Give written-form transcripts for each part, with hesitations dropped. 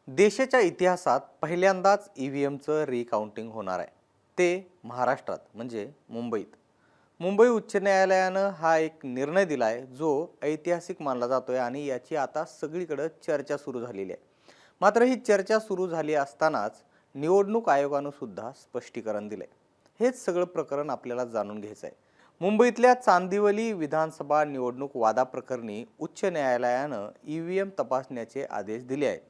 देशाच्या इतिहासात पहिल्यांदाच ईव्हीएमचं रिकाउंटिंग होणार आहे. ते महाराष्ट्रात म्हणजे मुंबईत. मुंबई उच्च न्यायालयानं हा एक निर्णय दिलाय जो ऐतिहासिक मानला जातोय आणि याची आता सगळीकडे चर्चा सुरू झालेली आहे. मात्र ही चर्चा सुरू झाली असतानाच निवडणूक आयोगानं सुद्धा स्पष्टीकरण दिलंय. हेच सगळं प्रकरण आपल्याला जाणून घ्यायचं आहे. मुंबईतल्या चांदिवली विधानसभा निवडणूक वादाप्रकरणी उच्च न्यायालयानं ईव्हीएम तपासण्याचे आदेश दिले आहेत.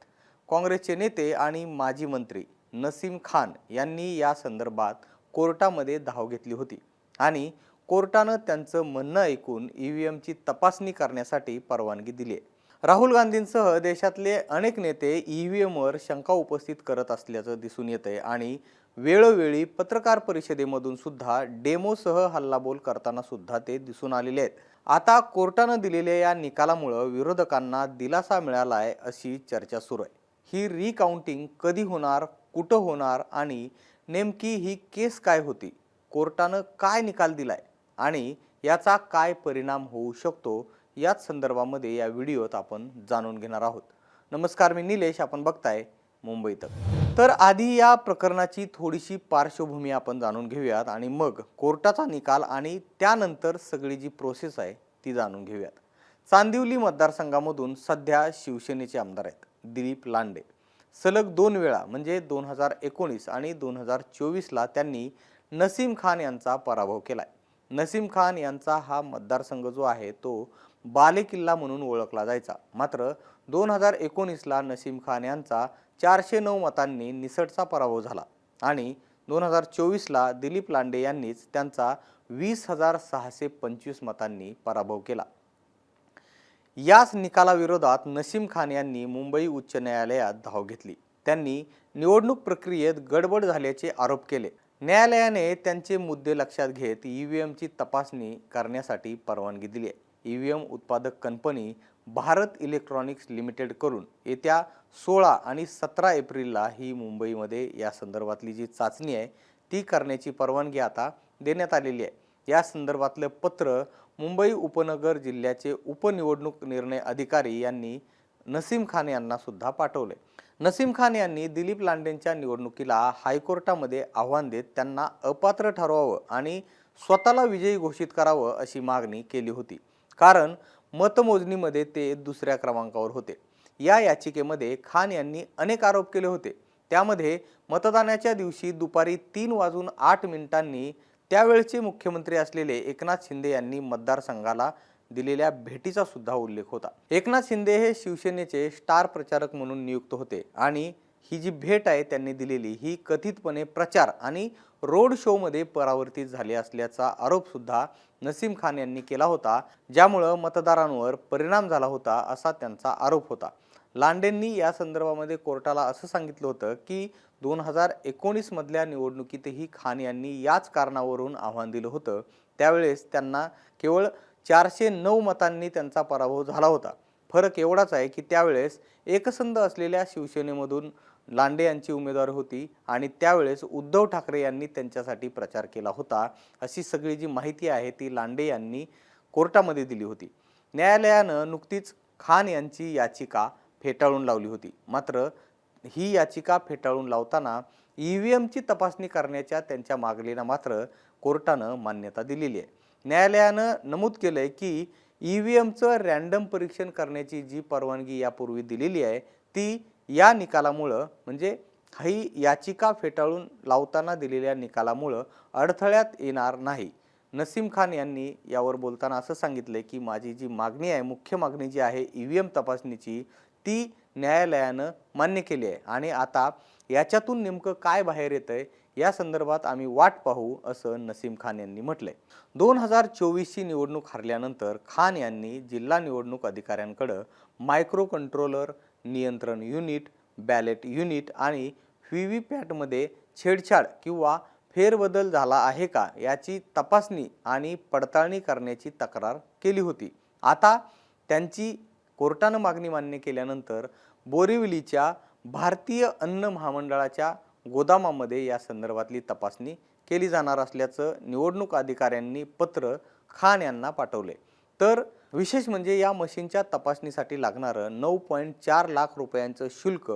काँग्रेसचे नेते आणि माजी मंत्री नसीम खान यांनी या संदर्भात कोर्टामध्ये धाव घेतली होती आणि कोर्टानं त्यांचं म्हणणं ऐकून ईव्हीएमची तपासणी करण्यासाठी परवानगी दिली आहे. राहुल गांधींसह देशातले अनेक नेते ईव्हीएमवर शंका उपस्थित करत असल्याचं दिसून येतंय आणि वेळोवेळी पत्रकार परिषदेमधून सुद्धा डेमोसह हल्लाबोल करताना सुद्धा ते दिसून आलेले आहेत. आता कोर्टानं दिलेल्या या निकालामुळे विरोधकांना दिलासा मिळालाय अशी चर्चा सुरू आहे. ही रिकाउंटिंग कधी होणार, कुठं होणार आणि नेमकी ही केस काय होती, कोर्टानं काय निकाल दिलाय आणि याचा काय परिणाम होऊ शकतो, याच संदर्भामध्ये या व्हिडिओत आपण जाणून घेणार आहोत. नमस्कार, मी निलेश, आपण बघताय मुंबई तक. तर आधी या प्रकरणाची थोडीशी पार्श्वभूमी आपण जाणून घेऊयात आणि मग कोर्टाचा निकाल आणि त्यानंतर सगळी जी प्रोसेस आहे ती जाणून घेऊयात. चांदिवली मतदारसंघामधून सध्या शिवसेनेचे आमदार आहेत दिलीप लांडे. सलग 2 वेळा म्हणजे 2019 आणि 2024ला त्यांनी नसीम खान यांचा पराभव केलाय. नसीम खान यांचा हा मतदारसंघ जो आहे तो बालेकिल्ला म्हणून ओळखला जायचा. मात्र 2019ला नसीम खान यांचा 409 मतांनी निसटचा पराभव झाला आणि 2024ला दिलीप लांडे यांनीच त्यांचा 20,625 मतांनी पराभव केला. याच निकालाविरोधात नसीम खान यांनी मुंबई उच्च न्यायालयात धाव घेतली. त्यांनी निवडणूक प्रक्रियेत गडबड झाल्याचे आरोप केले. न्यायालयाने त्यांचे मुद्दे लक्षात घेत ईव्हीएमची तपासणी करण्यासाठी परवानगी दिली आहे. ईव्हीएम उत्पादक कंपनी भारत इलेक्ट्रॉनिक्स लिमिटेड करून येत्या 16 आणि 17 एप्रिलला ही मुंबईमध्ये या संदर्भातली जी चाचणी आहे ती करण्याची परवानगी आता देण्यात आलेली आहे. या संदर्भातलं पत्र मुंबई उपनगर जिल्ह्याचे उपनिवडणूक निर्णय अधिकारी यांनी नसीम खान यांना सुद्धा पाठवले. नसीम खान यांनी दिलीप लांडेंच्या निवडणुकीला हायकोर्टामध्ये आव्हान देत त्यांना अपात्र ठरवावं आणि स्वतःला विजयी घोषित करावं अशी मागणी केली होती, कारण मतमोजणीमध्ये ते दुसऱ्या क्रमांकावर होते. या याचिकेमध्ये खान यांनी अनेक आरोप केले होते. त्यामध्ये मतदानाच्या दिवशी दुपारी 3:08 त्यावेळचे मुख्यमंत्री असलेले एकनाथ शिंदे यांनी मतदारसंघाला दिलेल्या भेटीचा सुद्धा उल्लेख होता. एकनाथ शिंदे हे शिवसेनेचे स्टार प्रचारक म्हणून नियुक्त होते आणि ही जी भेट आहे त्यांनी दिलेली ही कथितपणे प्रचार आणि रोड शो मध्ये परावर्तित झाली असल्याचा आरोप सुद्धा नसीम खान यांनी केला होता, ज्यामुळे मतदारांवर परिणाम झाला होता असा त्यांचा आरोप होता. लांडेंनी या संदर्भामध्ये कोर्टाला असं सांगितलं होतं की 2019 मधल्या निवडणुकीतही खान यांनी याच कारणावरून आव्हान दिलं होतं. त्यावेळेस त्यांना केवळ 409 मतांनी त्यांचा पराभव झाला होता. फरक एवढाच आहे की त्यावेळेस एकसंध असलेल्या शिवसेनेमधून लांडे यांची उमेदवारी होती आणि त्यावेळेस उद्धव ठाकरे यांनी त्यांच्यासाठी प्रचार केला होता. अशी सगळी जी माहिती आहे ती लांडे यांनी कोर्टामध्ये दिली होती. न्यायालयानं नुकतीच खान यांची याचिका फेटाळून लावली होती. मात्र ही याचिका फेटाळून लावताना ईव्हीएमची तपासणी करण्याच्या त्यांच्या मागणीला मात्र कोर्टानं मान्यता दिलेली आहे. न्यायालयानं नमूद केलंय की ईव्हीएमचं रँडम परीक्षण करण्याची जी परवानगी यापूर्वी दिलेली आहे ती या निकालामुळं म्हणजे ही याचिका फेटाळून लावताना दिलेल्या निकालामुळं अडथळ्यात येणार नाही. नसीम खान यांनी यावर बोलताना असं सांगितलंय की माझी जी मागणी आहे, मुख्य मागणी जी आहे ईव्हीएम तपासणीची, ती न्यायालयानं मान्य केली आहे आणि आता याच्यातून नेमकं काय बाहेर येतंय या संदर्भात आम्ही वाट पाहू असं नसीम खान यांनी म्हटलंय. 2024ची निवडणूक हरल्यानंतर खान यांनी जिल्हा निवडणूक अधिकाऱ्यांकडे मायक्रो कंट्रोलर, नियंत्रण युनिट, बॅलेट युनिट आणि व्हीव्हीपॅटमध्ये छेडछाड किंवा फेरबदल झाला आहे का याची तपासणी आणि पडताळणी करण्याची तक्रार केली होती. आता त्यांची कोर्टानं मागणी मान्य केल्यानंतर बोरिवलीच्या भारतीय अन्न महामंडळाच्या गोदामामध्ये या संदर्भातली तपासणी केली जाणार असल्याचं निवडणूक अधिकाऱ्यांनी पत्र खान यांना पाठवले. तर विशेष म्हणजे या मशीनच्या तपासणीसाठी लागणारं 9.4 लाख रुपयांचं शुल्क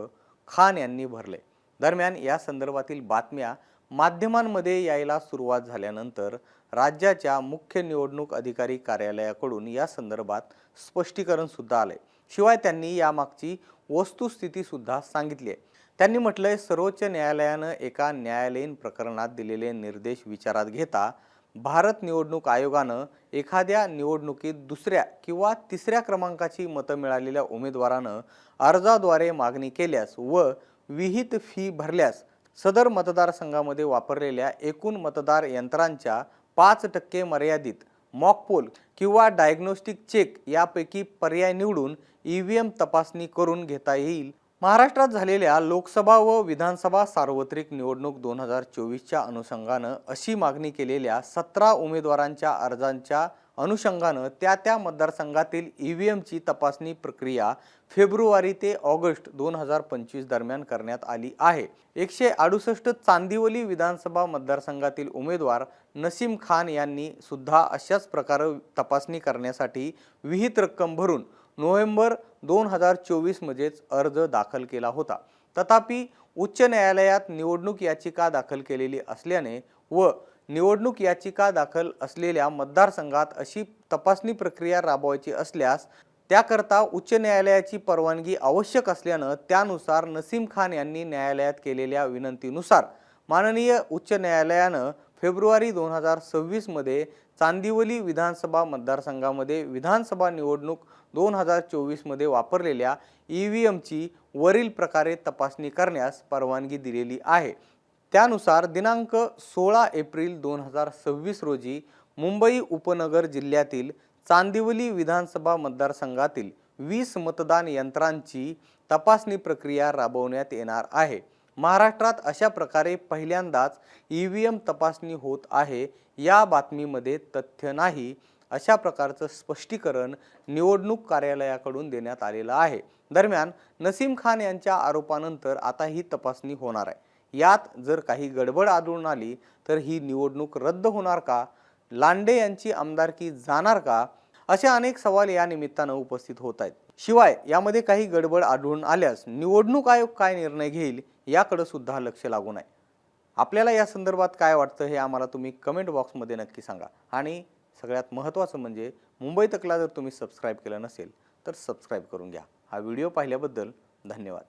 खान यांनी भरले। दरम्यान या संदर्भातील बातम्या माध्यमांमध्ये यायला सुरुवात झाल्यानंतर राज्याच्या मुख्य निवडणूक अधिकारी कार्यालयाकडून या संदर्भात स्पष्टीकरण सुद्धा आले। शिवाय त्यांनी यामागची वस्तुस्थिती सुद्धा सांगितली आहे। त्यांनी म्हटलंय, सर्वोच्च न्यायालयानं एका न्यायालयीन प्रकरणात दिलेले निर्देश विचारात घेता भारत निवडणूक आयोगानं एखाद्या निवडणुकीत दुसऱ्या किंवा तिसऱ्या क्रमांकाची मतं मिळालेल्या उमेदवारानं अर्जाद्वारे मागणी केल्यास व विहित फी भरल्यास सदर मतदारसंघामध्ये वापरलेल्या एकूण मतदार यंत्रांच्या 5% मर्यादित मॉकपोल किंवा डायग्नोस्टिक चेक यापैकी पर्याय निवडून ईव्हीएम तपासणी करून घेता येईल। महाराष्ट्रात झालेल्या लोकसभा व विधानसभा सार्वत्रिक निवडणूक 2024च्या अनुषंगानं अशी मागणी केलेल्या 17 उमेदवारांच्या अर्जांच्या अनुषंगानं त्या मतदारसंघातील ईव्हीएमची तपासणी प्रक्रिया फेब्रुवारी ते ऑगस्ट 2025 दरम्यान करण्यात आली आहे। 168 चांदिवली विधानसभा मतदारसंघातील उमेदवार नसीम खान यांनी सुद्धा अशाच प्रकारे तपासणी करण्यासाठी विहित रक्कम भरून नोव्हेंबर 2024 मध्येच अर्ज दाखल केला होता। तथापि उच्च न्यायालयात निवडणूक याचिका दाखल केलेली असल्याने व निवडणूक याचिका दाखल असलेल्या मतदारसंघात अशी तपासणी प्रक्रिया राबवायची असल्यास त्याकरता उच्च न्यायालयाची परवानगी आवश्यक असल्यानं त्यानुसार नसीम खान यांनी न्यायालयात केलेल्या विनंतीनुसार माननीय उच्च न्यायालयानं फेब्रुवारी 2026 मध्ये चांदिवली विधानसभा मतदारसंघामध्ये विधानसभा निवडणूक 2024 मध्ये वापरलेल्या ईव्हीएमची वरील प्रकारे तपासणी करण्यास परवानगी दिलेली आहे। त्यानुसार दिनांक 16 एप्रिल 2026 रोजी मुंबई उपनगर जिल्ह्यातील चांदिवली विधानसभा मतदारसंघातील 20 मतदान यंत्रांची तपासणी प्रक्रिया राबवण्यात येणार आहे। महाराष्ट्रात अशा प्रकारे पहिल्यांदाच ईव्हीएम तपासणी होत आहे या बातमीमध्ये तथ्य नाही, अशा प्रकारचं स्पष्टीकरण निवडणूक कार्यालयाकडून देण्यात आलेलं आहे। दरम्यान नसीम खान यांच्या आरोपानंतर आता ही तपासणी होणार आहे। यात जर काही गडबड आढळून आली तर ही निवडणूक रद्द होणार का? लांडे यांची आमदारकी जाणार का? असे अनेक सवाल या निमित्तानं उपस्थित होत आहेत। शिवाय यामध्ये काही गडबड आढळून आल्यास निवडणूक आयोग काय निर्णय घेईल याकडे सुद्धा लक्ष लागून आहे। आपल्याला या संदर्भात काय वाटतं हे आम्हाला तुम्ही कमेंट बॉक्समध्ये नक्की सांगा। आणि सगळ्यात महत्त्वाचं म्हणजे मुंबई तकला जर तुम्ही सबस्क्राईब केलं नसेल तर सबस्क्राईब करून घ्या। हा व्हिडिओ पाहिल्याबद्दल धन्यवाद।